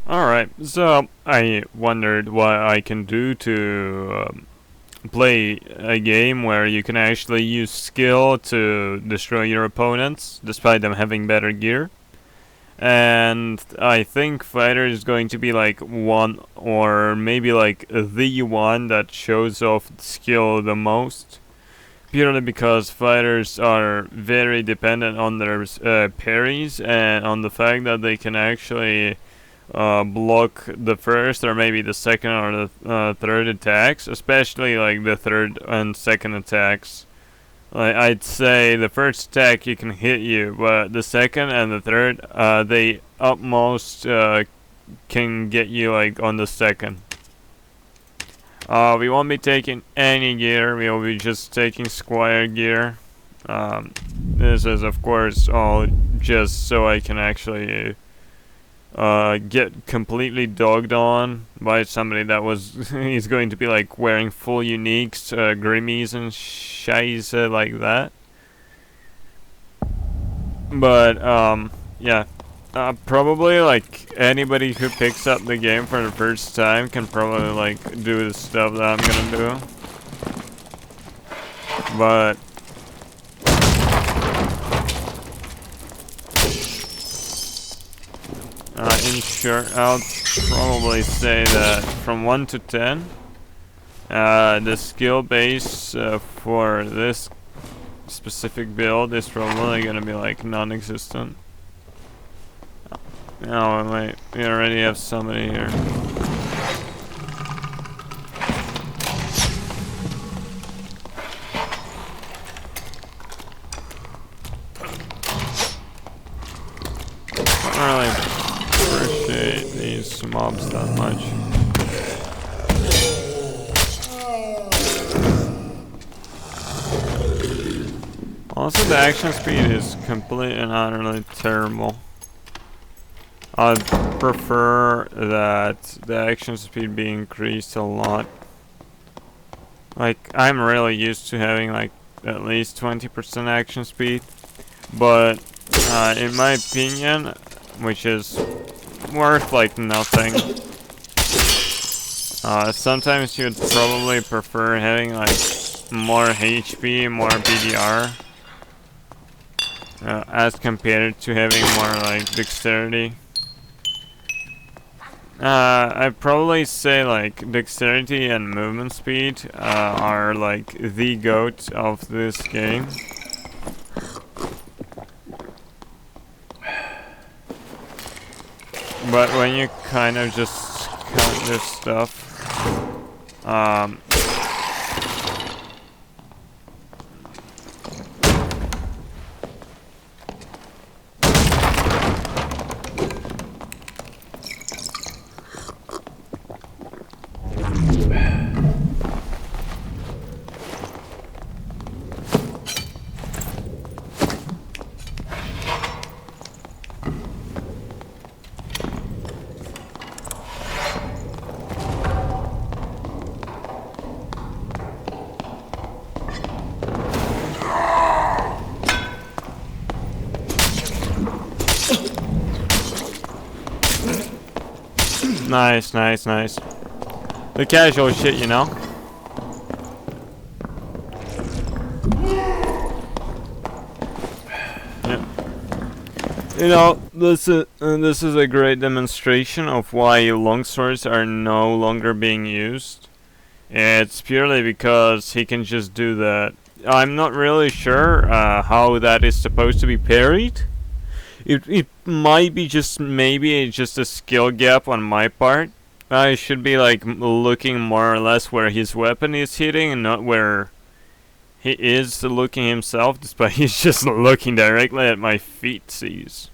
Alright, so I wondered what I can do to play a game where you can actually use skill to destroy your opponents, despite them having better gear. And I think Fighter is going to be like one, or maybe like the one that shows off skill the most. Purely because fighters are very dependent on their parries and on the fact that they can actually block the first or maybe the second or the third attacks, especially like the third and second attacks. Like I'd say the first attack you can hit you, but the second and the third, they utmost can get you like on the second. We won't be taking any gear, we will be just taking Squire gear. This is of course all just so I can actually get completely dogged on by somebody that was he's going to be like wearing full uniques, grimmies and shies like that. But yeah, probably like anybody who picks up the game for the first time can probably like do the stuff that I'm gonna do. But in short, I'll probably say that from 1 to 10, the skill base for this specific build is probably gonna be like non-existent. Oh wait, we already have somebody here. I don't really appreciate these mobs that much. Also, the action speed is completely and utterly terrible. I'd prefer that the action speed be increased a lot. Like, I'm really used to having like at least 20% action speed, but in my opinion, which is worth like nothing, sometimes you'd probably prefer having like more HP, more BDR, as compared to having more like dexterity. I'd probably say like dexterity and movement speed are like the GOAT of this game. But when you kind of just count this stuff, nice, nice, nice. The casual shit, you know? Yeah. You know, this is a great demonstration of why longswords are no longer being used. It's purely because he can just do that. I'm not really sure how that is supposed to be parried. It might be just maybe just a skill gap on my part. I should be like looking more or less where his weapon is hitting and not where he is looking himself, despite he's just looking directly at my feet sees.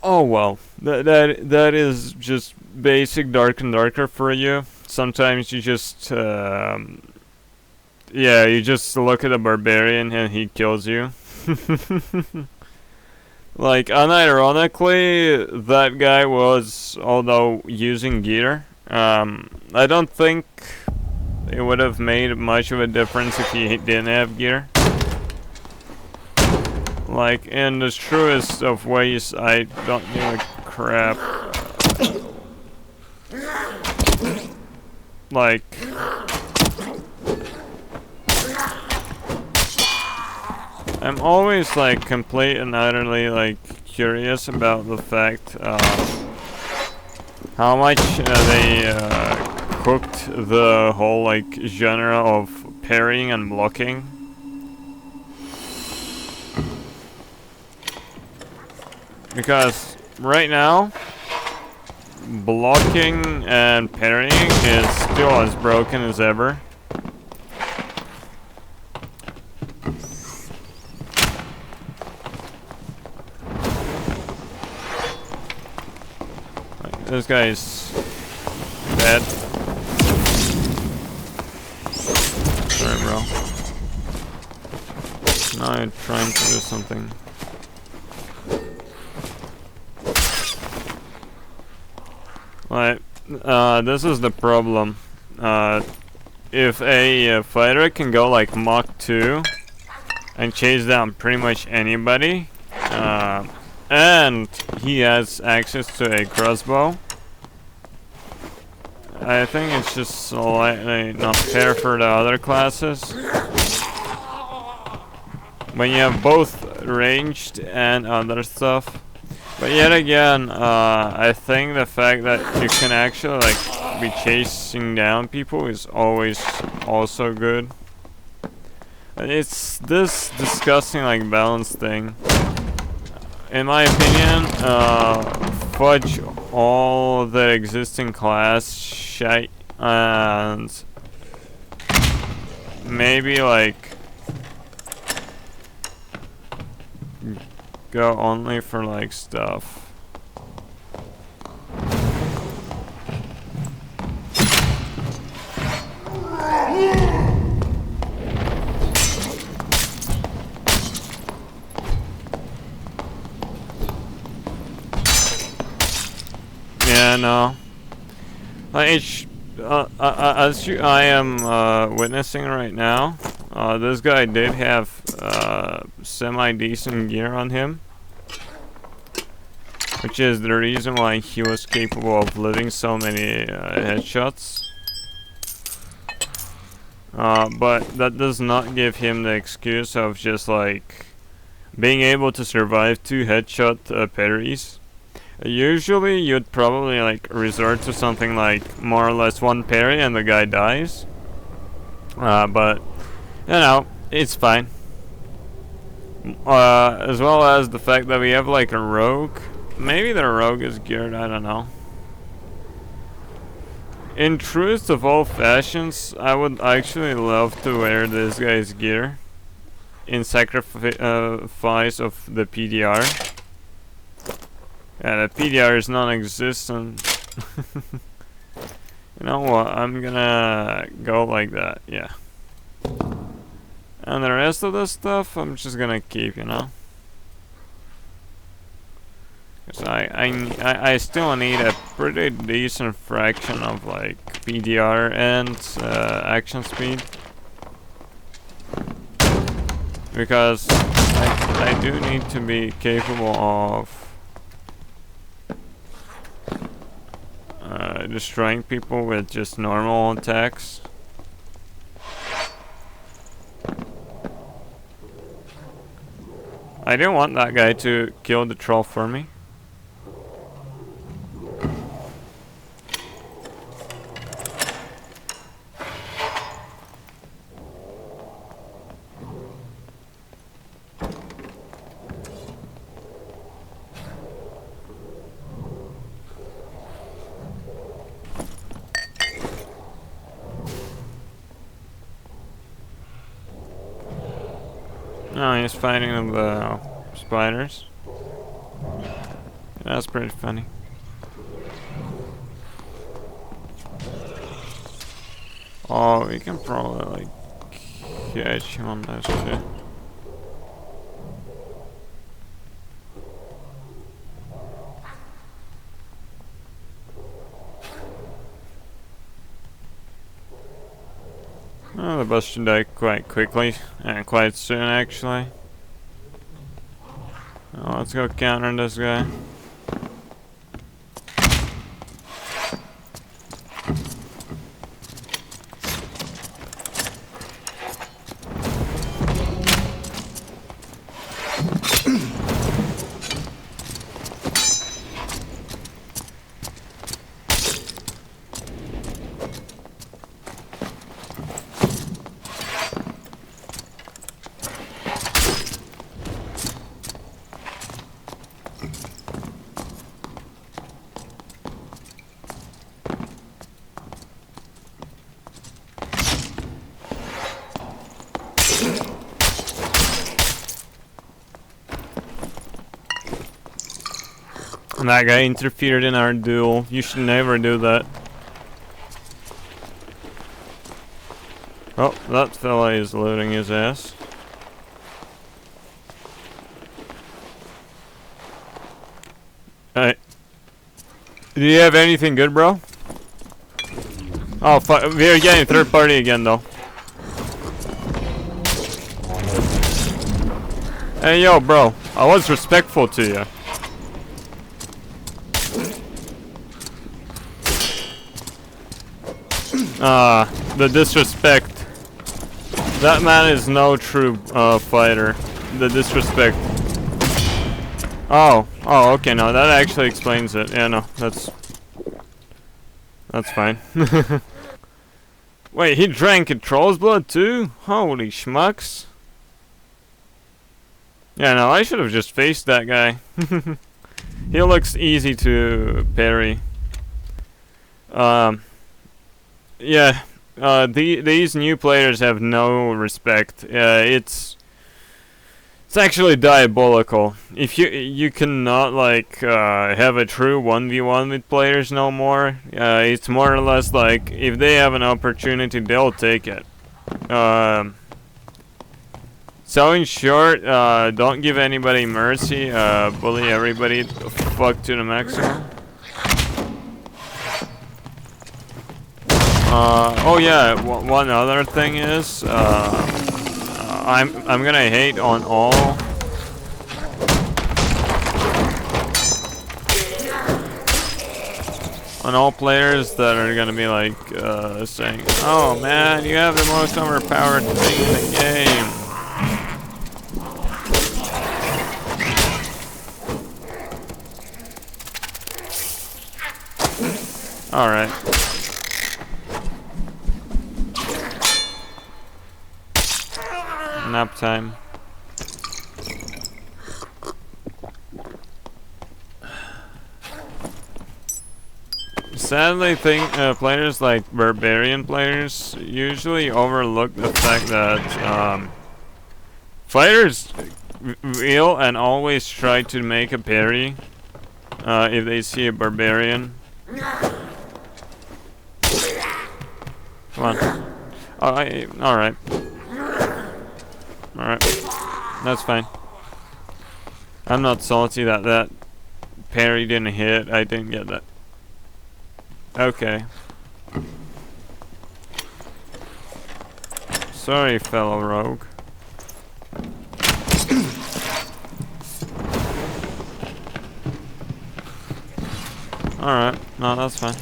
Oh well, that is just basic Dark and Darker for you. Sometimes you just yeah, you just look at a barbarian and he kills you. Like, unironically, that guy was, although using gear, I don't think it would have made much of a difference if he didn't have gear. Like, in the truest of ways, I don't give a crap like, I'm always like complete and utterly like curious about the fact how much they cooked the whole like genre of parrying and blocking. Because right now, blocking and parrying is still as broken as ever. Like, this guy is dead. Sorry, bro. Now I'm trying to do something. Right, this is the problem. If a fighter can go like Mach 2 and chase down pretty much anybody, and he has access to a crossbow, I think it's just slightly not fair for the other classes. When you have both ranged and other stuff. But yet again, I think the fact that you can actually like be chasing down people is always also good. It's this disgusting like balance thing. In my opinion, fudge all the existing class shite and maybe like go only for like stuff. Yeah, no. As I am witnessing right now, this guy did have semi-decent gear on him, which is the reason why he was capable of living so many headshots. But that does not give him the excuse of just like being able to survive 2 headshot parries. Usually you'd probably like resort to something like more or less 1 parry and the guy dies. But you know, it's fine. As well as the fact that we have like a rogue. Maybe the rogue is geared, I don't know. In truest of all fashions, I would actually love to wear this guy's gear in sacrifice of the PDR. Yeah, the PDR is non-existent. You know what, I'm gonna go like that, yeah. And the rest of the stuff, I'm just gonna keep, you know. Because I still need a pretty decent fraction of like PDR and action speed. Because I do need to be capable of destroying people with just normal attacks. I didn't want that guy to kill the troll for me. No, he's fighting the spiders. That's pretty funny. Oh, we can probably like catch him on that shit. Oh, the bus should die quite quickly, and quite soon actually. Oh, let's go counter this guy. And that guy interfered in our duel. You should never do that. Oh, that fella is loading his ass. Hey. Do you have anything good, bro? Oh, fuck. We're getting third party again, though. Hey, yo, bro. I was respectful to you. The disrespect. That man is no true fighter. The disrespect. Oh, okay, no, that actually explains it. Yeah, no, that's fine. Wait, he drank a troll's blood too? Holy schmucks. Yeah, no, I should have just faced that guy. He looks easy to parry. Yeah, these new players have no respect. It's actually diabolical. If you cannot like have a true 1v1 with players no more, it's more or less like if they have an opportunity, they'll take it. So in short, don't give anybody mercy. Bully everybody the fuck to the maximum. Oh yeah, one other thing is I'm gonna hate on all players that are gonna be like saying, "Oh man, you have the most overpowered thing in the game." All right. Nap time. Sadly, players like barbarian players usually overlook the fact that fighters will and always try to make a parry if they see a barbarian. Come on. Alright. Alright. That's fine. I'm not salty that parry didn't hit. I didn't get that. Okay. Sorry, fellow rogue. Alright. No, that's fine.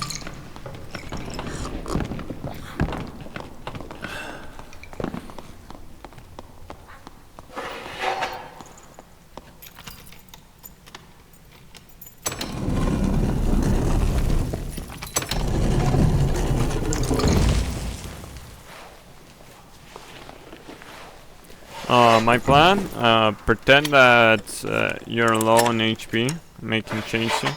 My plan, pretend that you're low on HP, make him chase you.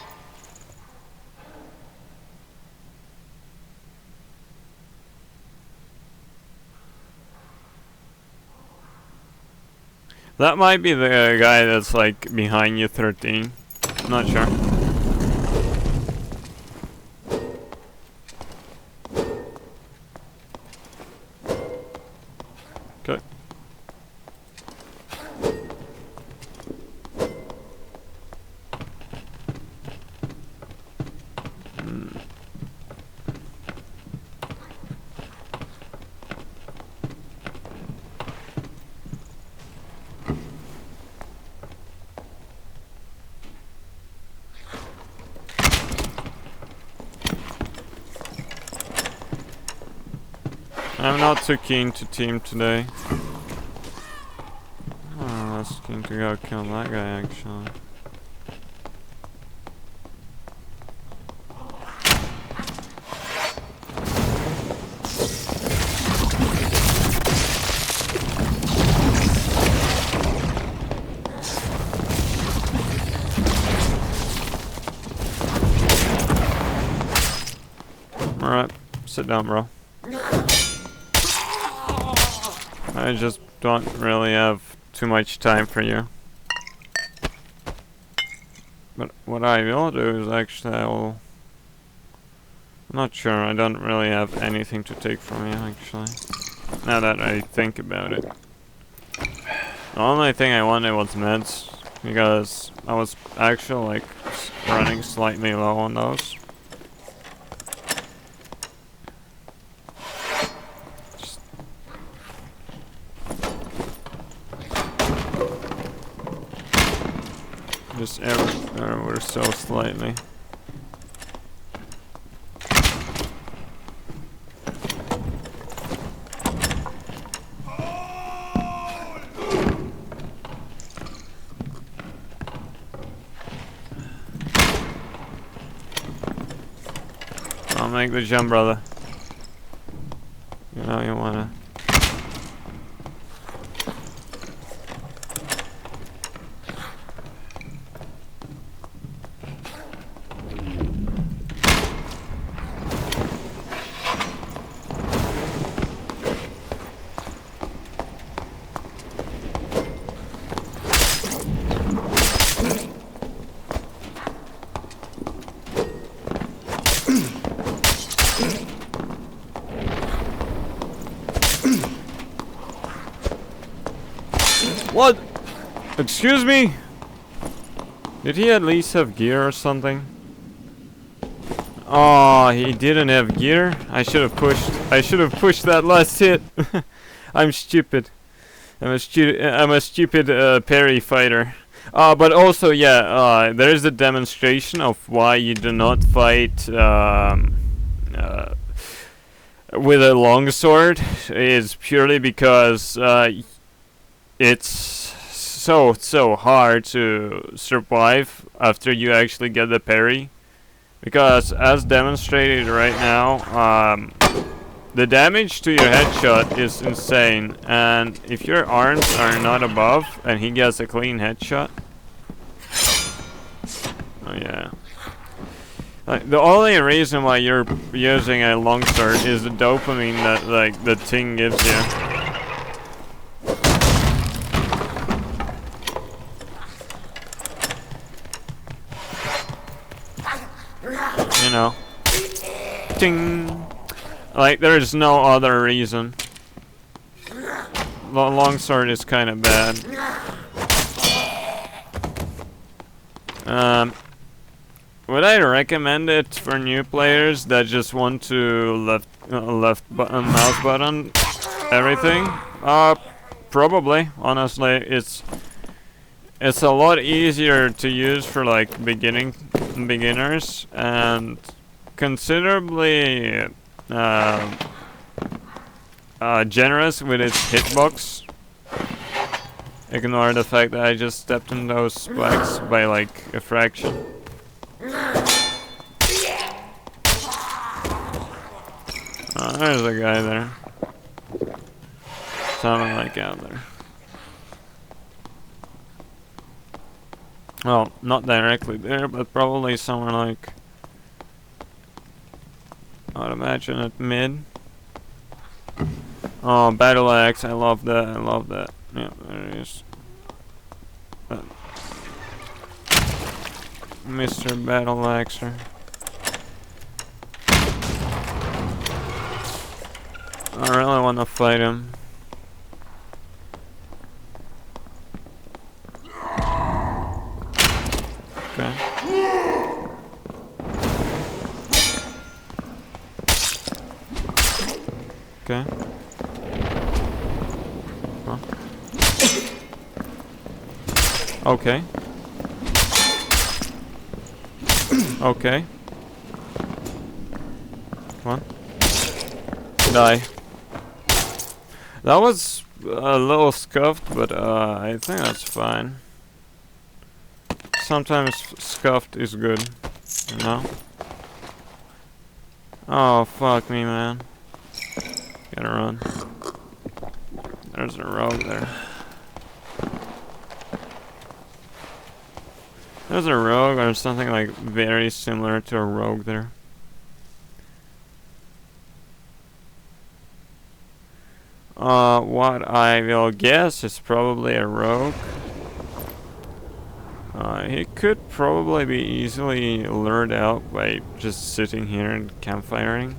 That might be the guy that's like behind you, 13. Not sure. Okay. I'm not too keen to team today. Oh, less keen to go kill that guy actually. Alright, sit down, bro. I just don't really have too much time for you. But what I will do is actually I'm not sure, I don't really have anything to take from you actually. Now that I think about it. The only thing I wanted was meds, because I was actually like running slightly low on those. Just ever so slightly. I'll make the jump, brother. You know you wanna. What? Excuse me? Did he at least have gear or something? Oh, he didn't have gear? I should have pushed that last hit. I'm stupid. I'm a stupid parry fighter. But also, yeah, there is a demonstration of why you do not fight with a longsword. Is purely because it's so hard to survive after you actually get the parry, because as demonstrated right now, the damage to your headshot is insane, and if your arms are not above and he gets a clean headshot, oh yeah. The only reason why you're using a longsword is the dopamine that like the thing gives you. You know, ting. Like there is no other reason. The longsword is kind of bad. Would I recommend it for new players that just want to left button, mouse button everything? Probably. Honestly, it's a lot easier to use for like beginners, and considerably generous with its hitbox. Ignore the fact that I just stepped in those spikes by like a fraction. There's a guy there. Someone like out there. Well, not directly there, but probably somewhere like, I'd imagine at mid. Oh, battle axe! I love that. I love that. Yeah, there it is. Mr. Battle Axer. I really want to fight him. Okay. Okay. Huh. Okay. Okay. Come on. Die. That was a little scuffed, but I think that's fine. Sometimes scuffed is good, you know? Oh, fuck me, man. Gotta run. There's a rogue there. There's a rogue or something like very similar to a rogue there. What I will guess is probably a rogue. He could probably be easily lured out by just sitting here and campfiring.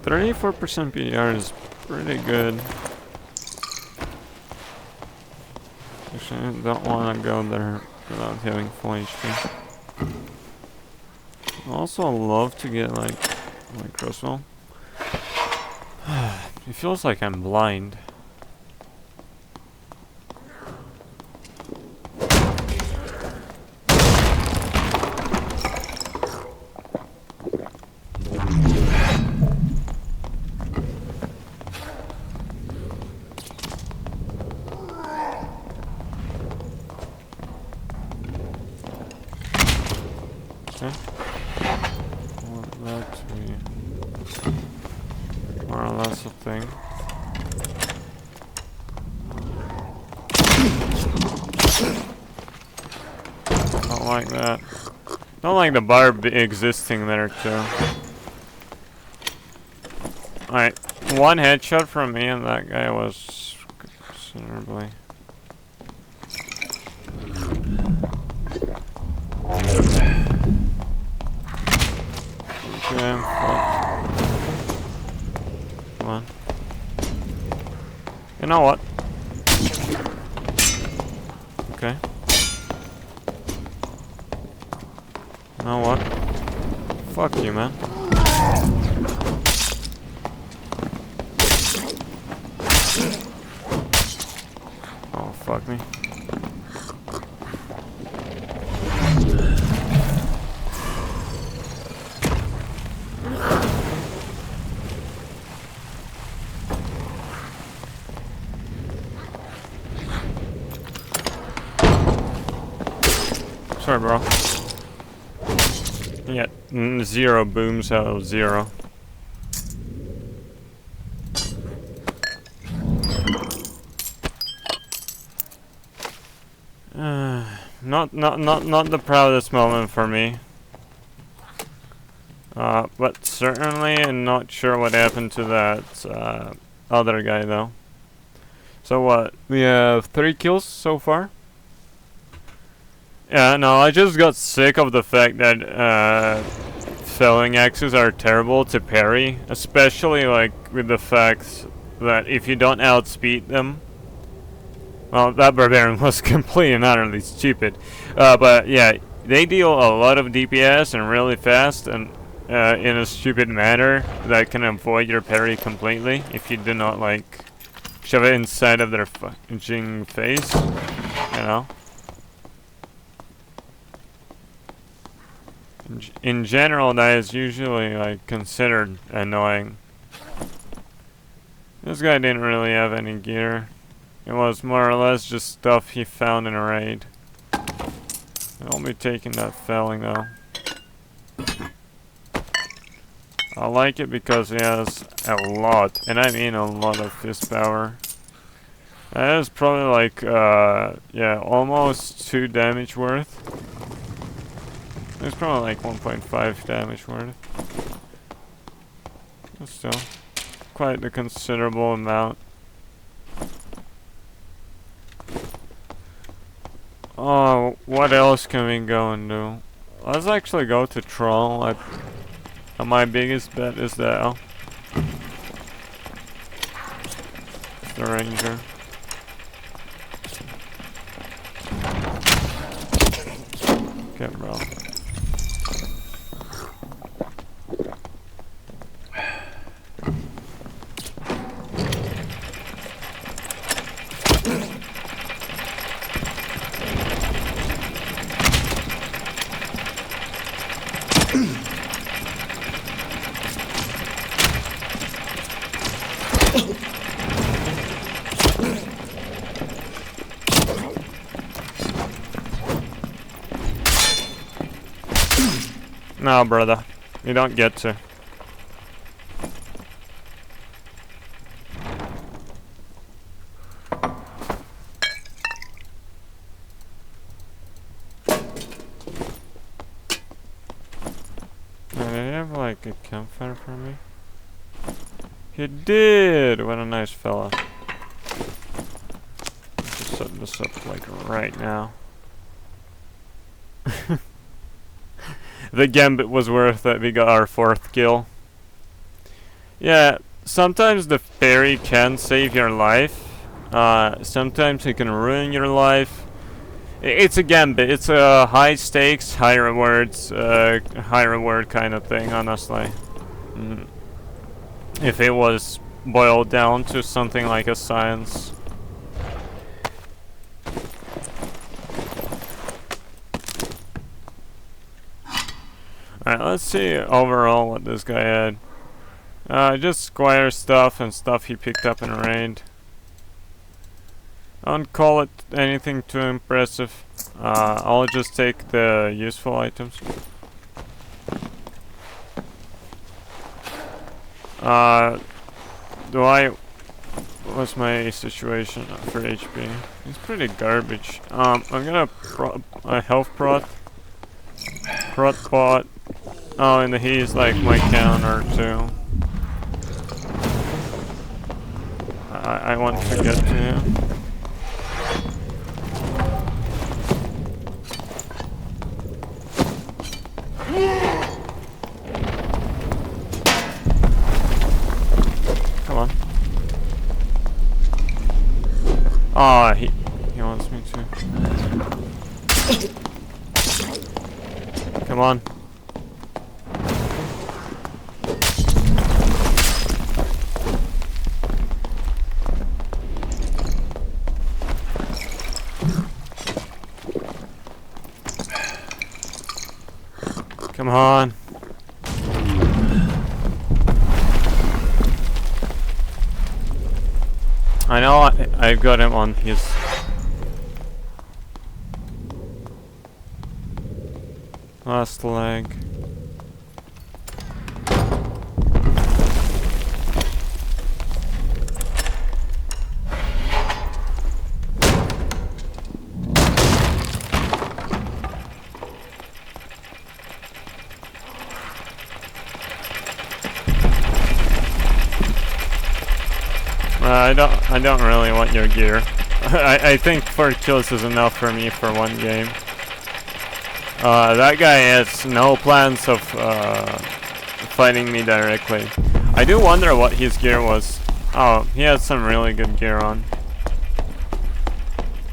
34% PDR is pretty good. Actually, I don't want to go there without having full HP. Also, love to get like crossbow. It feels like I'm blind. Okay. Want that to be more or less a thing. Don't like that. Don't like the bar existing there too. Alright, one headshot from me and that guy was considerably. Okay, I'm fucked. Come on. You know what? Okay. You know what? Fuck you, man. Oh, fuck me. Sorry, bro. Yeah, 0 booms out of 0. Not the proudest moment for me. But certainly I'm not sure what happened to that other guy though. So what? We have 3 kills so far. Yeah, no, I just got sick of the fact that throwing axes are terrible to parry, especially like with the fact that if you don't outspeed them. Well, that barbarian was completely and utterly stupid. But yeah, they deal a lot of DPS and really fast and in a stupid manner that can avoid your parry completely if you do not like shove it inside of their fucking face, you know. In general, that is usually like considered annoying. This guy didn't really have any gear. It was more or less just stuff he found in a raid. I'll be taking that felling though. I like it because he has a lot, and I mean a lot of fist power. That is probably like, yeah, almost 2 damage worth. It's probably like 1.5 damage worth. But still, quite a considerable amount. Oh, what else can we go and do? Let's actually go to Troll. My biggest bet is that the Ranger. Okay, bro. No, brother. You don't get to. Do they have like a campfire for me? He did! What a nice fella. Just set this up like right now. The gambit was worth it. We got our 4th kill. Yeah, sometimes the fairy can save your life. Sometimes it can ruin your life. It's a gambit. It's a high stakes, high rewards, high reward kind of thing, honestly. If it was boiled down to something like a science. Alright, let's see overall what this guy had. Just Squire stuff and stuff he picked up in raid. I don't call it anything too impressive. I'll just take the useful items. What's my situation for HP? It's pretty garbage. I'm gonna a health prot bot. Oh, and he's like my counter too. I want to get to him. Come on. Oh, he wants me to. Come on. Come on. I know I've got him on his... last leg. I don't really want your gear. I think 4 kills is enough for me for 1 game. That guy has no plans of fighting me directly. I do wonder what his gear was. Oh, he had some really good gear on.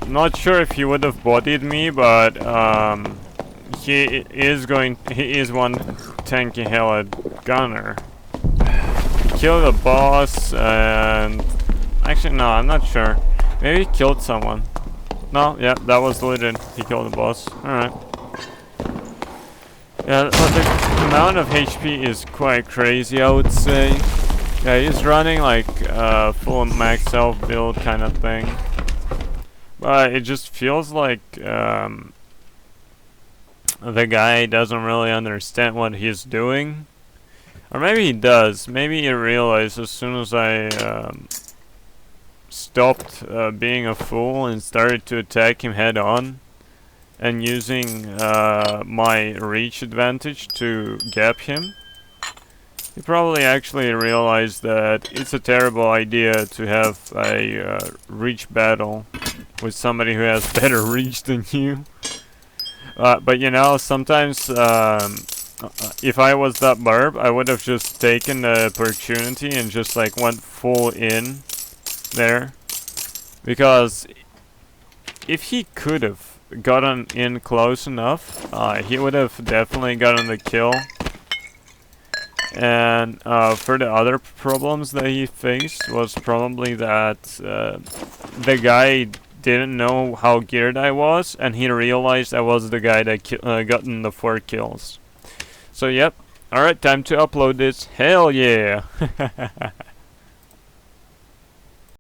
Not sure if he would have bodied me, but he is one tanky hellhead gunner. He killed a boss and actually no, I'm not sure. Maybe he killed someone. No, yeah, that was legit. He killed the boss. Alright. Yeah, the amount of HP is quite crazy, I would say. Yeah, he's running like full max health build kind of thing. But it just feels like the guy doesn't really understand what he's doing. Or maybe he does. Maybe he realized as soon as I stopped being a fool and started to attack him head on and using my reach advantage to gap him. He probably actually realized that it's a terrible idea to have a reach battle with somebody who has better reach than you. But you know, sometimes if I was that barb, I would have just taken the opportunity and just like went full in there. Because if he could have gotten in close enough, he would have definitely gotten the kill. And for the other problems that he faced was probably that the guy didn't know how geared I was, and he realized I was the guy that gotten the 4 kills. So yep, alright, time to upload this. Hell yeah!